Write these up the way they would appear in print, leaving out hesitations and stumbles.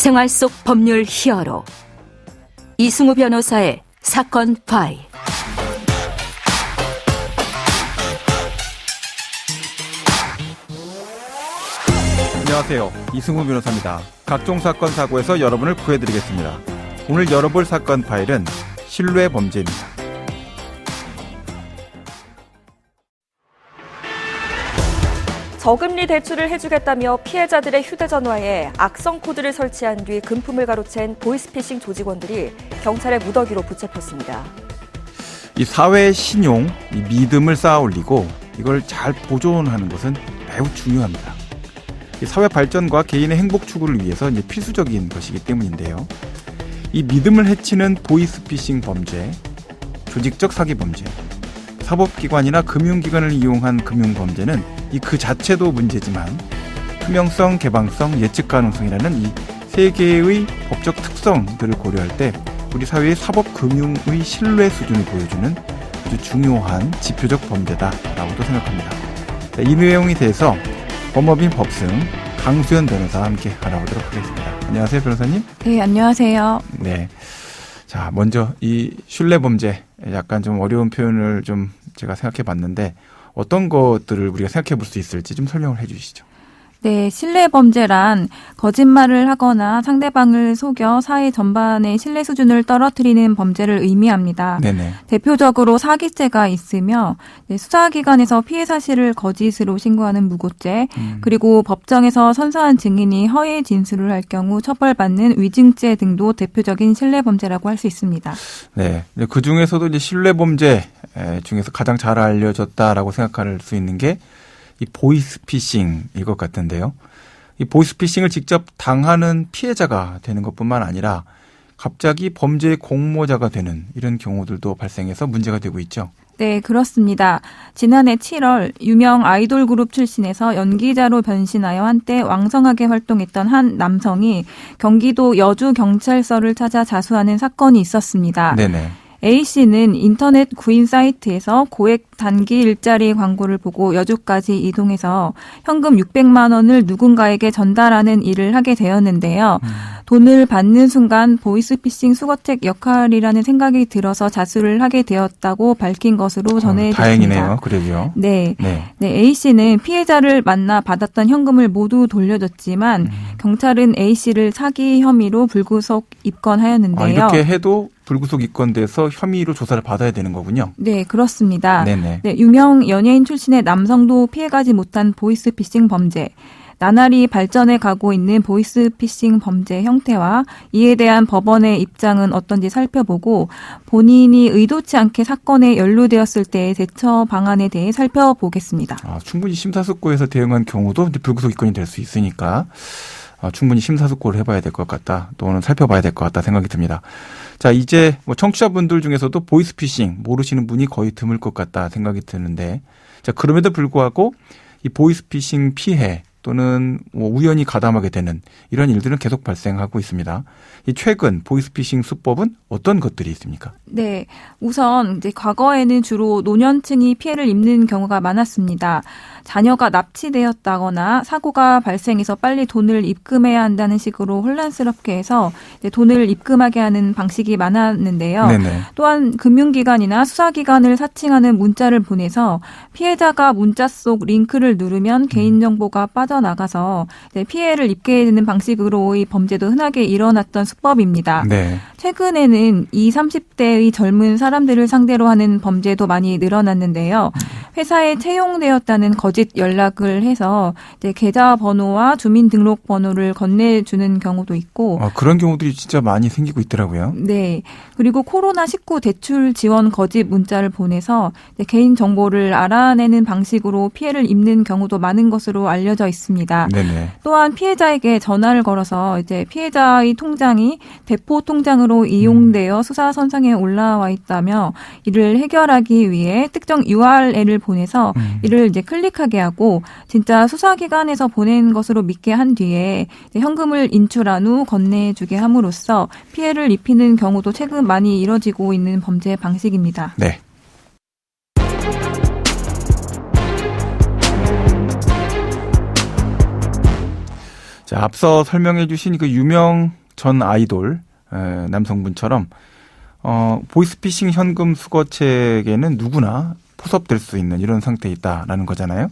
생활 속 법률 히어로 이승우 변호사의 사건 파일. 안녕하세요. 이승우 변호사입니다. 각종 사건 사고에서 여러분을 구해드리겠습니다. 오늘 열어볼 사건 파일은 신뢰 범죄입니다. 저금리 대출을 해주겠다며 피해자들의 휴대전화에 악성 코드를 설치한 뒤 금품을 가로챈 보이스피싱 조직원들이 경찰의 무더기로 붙잡혔습니다. 이 사회의 신용, 이 믿음을 쌓아올리고 이걸 잘 보존하는 것은 매우 중요합니다. 이 사회 발전과 개인의 행복 추구를 위해서 이제 필수적인 것이기 때문인데요. 이 믿음을 해치는 보이스피싱 범죄, 조직적 사기 범죄, 사법기관이나 금융기관을 이용한 금융범죄는 이 그 자체도 문제지만 투명성, 개방성, 예측 가능성이라는 이 세 개의 법적 특성들을 고려할 때 우리 사회의 사법금융의 신뢰 수준을 보여주는 아주 중요한 지표적 범죄다라고도 생각합니다. 이 내용에 대해서 법무법인 법승 강수연 변호사와 함께 알아보도록 하겠습니다. 안녕하세요, 변호사님. 네, 안녕하세요. 네. 자, 먼저 이 신뢰 범죄, 약간 좀 어려운 표현을 좀 제가 생각해 봤는데 어떤 것들을 우리가 생각해 볼 수 있을지 좀 설명을 해 주시죠. 네, 신뢰 범죄란 거짓말을 하거나 상대방을 속여 사회 전반의 신뢰 수준을 떨어뜨리는 범죄를 의미합니다. 네네. 대표적으로 사기죄가 있으며 수사기관에서 피해 사실을 거짓으로 신고하는 무고죄, 그리고 법정에서 선서한 증인이 허위 진술을 할 경우 처벌받는 위증죄 등도 대표적인 신뢰 범죄라고 할 수 있습니다. 네, 그 중에서도 이제 신뢰 범죄 중에서 가장 잘 알려졌다라고 생각할 수 있는 게 이 보이스피싱일 것 같은데요. 이 보이스피싱을 직접 당하는 피해자가 되는 것뿐만 아니라 갑자기 범죄의 공모자가 되는 이런 경우들도 발생해서 문제가 되고 있죠. 네, 그렇습니다. 지난해 7월 유명 아이돌 그룹 출신에서 연기자로 변신하여 한때 왕성하게 활동했던 한 남성이 경기도 여주경찰서를 찾아 자수하는 사건이 있었습니다. 네네. A씨는 인터넷 구인 사이트에서 고액 단기 일자리 광고를 보고 여주까지 이동해서 현금 600만 원을 누군가에게 전달하는 일을 하게 되었는데요. 돈을 받는 순간 보이스피싱 수거책 역할이라는 생각이 들어서 자수를 하게 되었다고 밝힌 것으로 전해졌습니다. 다행이네요. 그래요. 네. A씨는 피해자를 만나 받았던 현금을 모두 돌려줬지만 경찰은 A씨를 사기 혐의로 불구속 입건하였는데요. 이렇게 해도 불구속 입건돼서 혐의로 조사를 받아야 되는 거군요. 네, 그렇습니다. 네네. 네, 유명 연예인 출신의 남성도 피해가지 못한 보이스피싱 범죄. 나날이 발전해 가고 있는 보이스피싱 범죄 형태와 이에 대한 법원의 입장은 어떤지 살펴보고 본인이 의도치 않게 사건에 연루되었을 때의 대처 방안에 대해 살펴보겠습니다. 충분히 심사숙고해서 대응한 경우도 이제 불구속 입건이 될 수 있으니까 충분히 심사숙고를 해봐야 될 것 같다. 또는 살펴봐야 될 것 같다 생각이 듭니다. 자, 이제 청취자분들 중에서도 보이스피싱 모르시는 분이 거의 드물 것 같다 생각이 드는데, 자, 그럼에도 불구하고 이 보이스피싱 피해 또는 우연히 가담하게 되는 이런 일들은 계속 발생하고 있습니다. 이 최근 보이스피싱 수법은 어떤 것들이 있습니까? 네, 우선 이제 과거에는 주로 노년층이 피해를 입는 경우가 많았습니다. 자녀가 납치되었다거나 사고가 발생해서 빨리 돈을 입금해야 한다는 식으로 혼란스럽게 해서 돈을 입금하게 하는 방식이 많았는데요. 네네. 또한 금융기관이나 수사기관을 사칭하는 문자를 보내서 피해자가 문자 속 링크를 누르면 개인정보가 빠져나가서 피해를 입게 되는 방식으로의 범죄도 흔하게 일어났던 수법입니다. 네. 최근에는 20, 30대의 젊은 사람들을 상대로 하는 범죄도 많이 늘어났는데요. 회사에 채용되었다는 거짓 연락을 해서 계좌번호와 주민등록번호를 건네주는 경우도 있고. 그런 경우들이 진짜 많이 생기고 있더라고요. 네. 그리고 코로나19 대출 지원 거짓 문자를 보내서 개인정보를 알아내는 방식으로 피해를 입는 경우도 많은 것으로 알려져 있습니다. 네네. 또한 피해자에게 전화를 걸어서 피해자의 통장이 대포 통장으로 이용되어 수사 선상에 올라와 있다며 이를 해결하기 위해 특정 URL을 보내서 이를 클릭하게 하고 진짜 수사기관에서 보낸 것으로 믿게 한 뒤에 현금을 인출한 후 건네주게 함으로써 피해를 입히는 경우도 최근 많이 이뤄지고 있는 범죄 방식입니다. 네. 자, 앞서 설명해 주신 그 유명 전 아이돌 남성분처럼 보이스피싱 현금 수거책에는 누구나 포섭될 수 있는 이런 상태에 있다라는 거잖아요.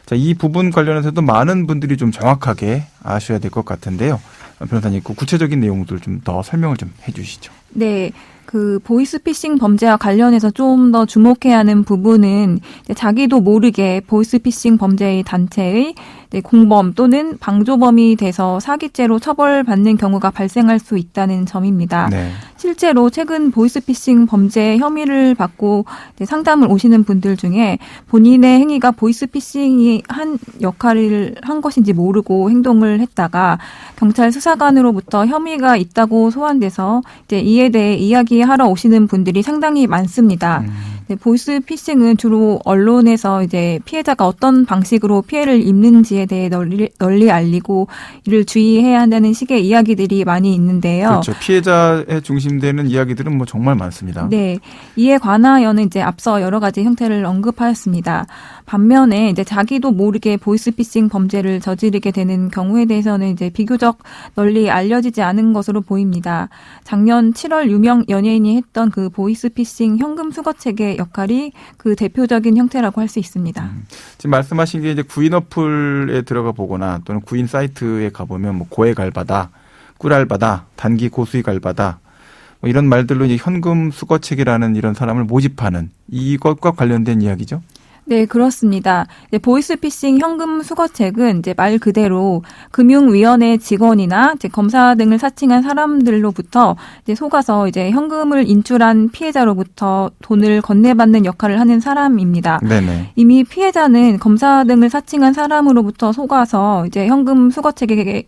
자, 이 부분 관련해서도 많은 분들이 좀 정확하게 아셔야 될 것 같은데요. 변호사님, 그 구체적인 내용들 좀 더 설명을 좀 해 주시죠. 네. 그 보이스피싱 범죄와 관련해서 좀 더 주목해야 하는 부분은 자기도 모르게 보이스피싱 범죄의 단체의 공범 또는 방조범이 돼서 사기죄로 처벌받는 경우가 발생할 수 있다는 점입니다. 네. 실제로 최근 보이스피싱 범죄 혐의를 받고 상담을 오시는 분들 중에 본인의 행위가 보이스피싱이 한 역할을 한 것인지 모르고 행동을 했다가 경찰 수사관으로부터 혐의가 있다고 소환돼서 이제 이에 대해 이야기하러 오시는 분들이 상당히 많습니다. 보이스피싱은 주로 언론에서 이제 피해자가 어떤 방식으로 피해를 입는지에 대해 널리 알리고 이를 주의해야 한다는 식의 이야기들이 많이 있는데요. 그렇죠. 피해자에 중심되는 이야기들은 뭐 정말 많습니다. 네, 이에 관하여는 이제 앞서 여러 가지 형태를 언급하였습니다. 반면에 이제 자기도 모르게 보이스피싱 범죄를 저지르게 되는 경우에 대해서는 이제 비교적 널리 알려지지 않은 것으로 보입니다. 작년 7월 유명 연예인이 했던 그 보이스피싱 현금 수거책의 역할이 그 대표적인 형태라고 할 수 있습니다. 지금 말씀하신 게 이제 구인 어플에 들어가 보거나 또는 구인 사이트에 가보면 뭐 고액 알바다, 꿀알바다, 단기 고수익 알바다 뭐 이런 말들로 이제 현금 수거책이라는 이런 사람을 모집하는 이것과 관련된 이야기죠. 네, 그렇습니다. 보이스피싱 현금 수거책은 이제 말 그대로 금융위원회 직원이나 이제 검사 등을 사칭한 사람들로부터 이제 속아서 이제 현금을 인출한 피해자로부터 돈을 건네받는 역할을 하는 사람입니다. 네네. 이미 피해자는 검사 등을 사칭한 사람으로부터 속아서 이제 현금 수거책에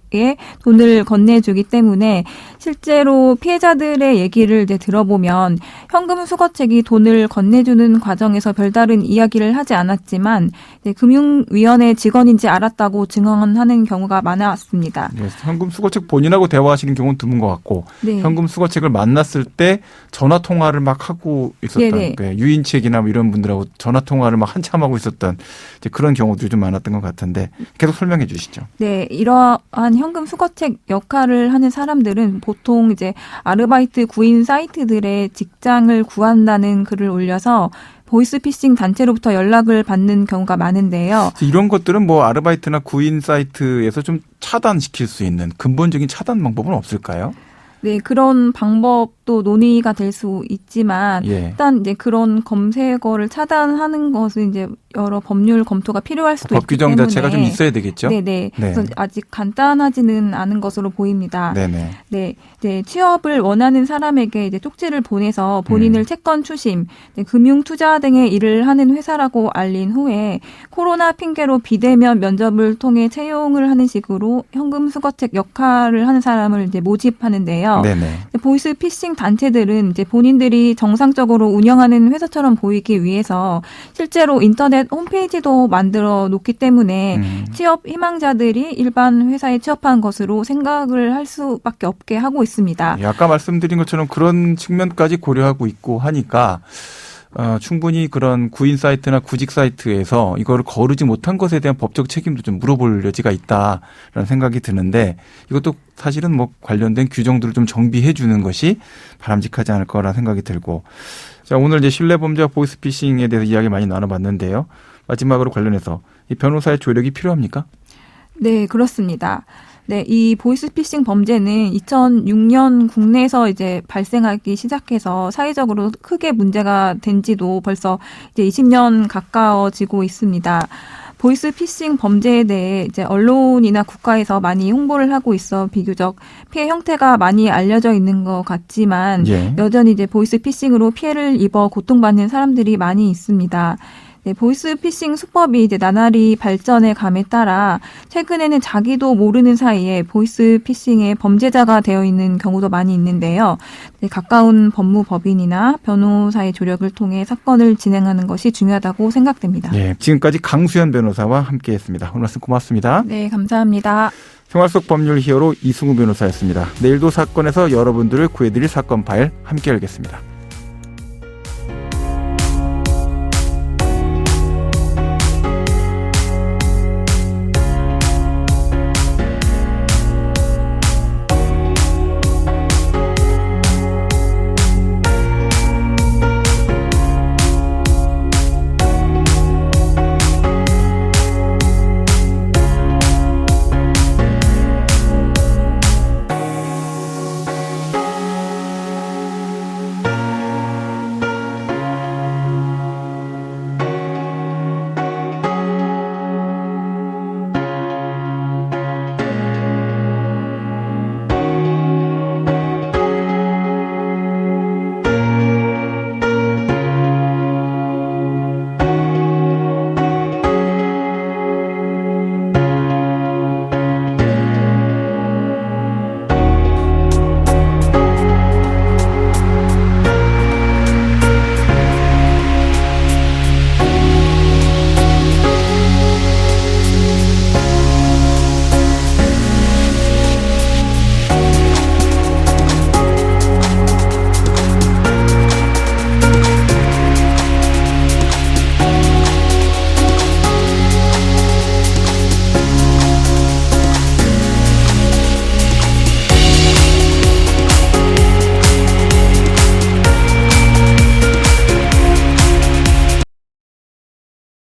돈을 건네주기 때문에 실제로 피해자들의 얘기를 이제 들어보면 현금 수거책이 돈을 건네주는 과정에서 별다른 이야기를 하지 않았지만 금융위원회 직원인지 알았다고 증언하는 경우가 많았습니다. 네, 현금 수거책 본인하고 대화하시는 경우는 드문 것 같고 네. 현금 수거책을 만났을 때 전화 통화를 막 하고 있었던 그러니까 유인책이나 뭐 이런 분들하고 전화 통화를 막 한참 하고 있었던 이제 그런 경우들이 좀 많았던 것 같은데 계속 설명해 주시죠. 네, 이러한 현금 수거책 역할을 하는 사람들은 보통 이제 아르바이트 구인 사이트들의 직장을 구한다는 글을 올려서 보이스피싱 단체로부터 연락을 받는 경우가 많은데요. 이런 것들은 뭐 아르바이트나 구인 사이트에서 좀 차단시킬 수 있는 근본적인 차단 방법은 없을까요? 네, 그런 방법도 논의가 될 수 있지만 일단 이제 그런 검색어를 차단하는 것은 이제 여러 법률 검토가 필요할 수도 있기 때문에 법 규정 자체가 좀 있어야 되겠죠. 네네. 그래서 아직 간단하지는 않은 것으로 보입니다. 네네. 네, 이제 취업을 원하는 사람에게 이제 쪽지를 보내서 본인을 채권 추심, 금융 투자 등의 일을 하는 회사라고 알린 후에 코로나 핑계로 비대면 면접을 통해 채용을 하는 식으로 현금 수거책 역할을 하는 사람을 이제 모집하는데요. 네네. 보이스피싱 단체들은 이제 본인들이 정상적으로 운영하는 회사처럼 보이기 위해서 실제로 인터넷 홈페이지도 만들어 놓기 때문에 취업 희망자들이 일반 회사에 취업한 것으로 생각을 할 수밖에 없게 하고 있습니다. 아까 말씀드린 것처럼 그런 측면까지 고려하고 있고 하니까 충분히 그런 구인 사이트나 구직 사이트에서 이거를 거르지 못한 것에 대한 법적 책임도 좀 물어볼 여지가 있다라는 생각이 드는데 이것도 사실은 뭐 관련된 규정들을 좀 정비해 주는 것이 바람직하지 않을 거라 생각이 들고 자, 오늘 이제 신뢰범죄와 보이스피싱에 대해서 이야기 많이 나눠봤는데요. 마지막으로 관련해서 이 변호사의 조력이 필요합니까? 네, 그렇습니다. 네, 이 보이스피싱 범죄는 2006년 국내에서 이제 발생하기 시작해서 사회적으로 크게 문제가 된 지도 벌써 이제 20년 가까워지고 있습니다. 보이스피싱 범죄에 대해 이제 언론이나 국가에서 많이 홍보를 하고 있어 비교적 피해 형태가 많이 알려져 있는 것 같지만 여전히 이제 보이스피싱으로 피해를 입어 고통받는 사람들이 많이 있습니다. 네, 보이스피싱 수법이 이제 나날이 발전해 감에 따라 최근에는 자기도 모르는 사이에 보이스피싱의 범죄자가 되어 있는 경우도 많이 있는데요. 네, 가까운 법무법인이나 변호사의 조력을 통해 사건을 진행하는 것이 중요하다고 생각됩니다. 네, 지금까지 강수현 변호사와 함께했습니다. 오늘 말씀 고맙습니다. 네, 감사합니다. 생활 속 법률 히어로 이승우 변호사였습니다. 내일도 사건에서 여러분들을 구해드릴 사건 파일 함께 열겠습니다.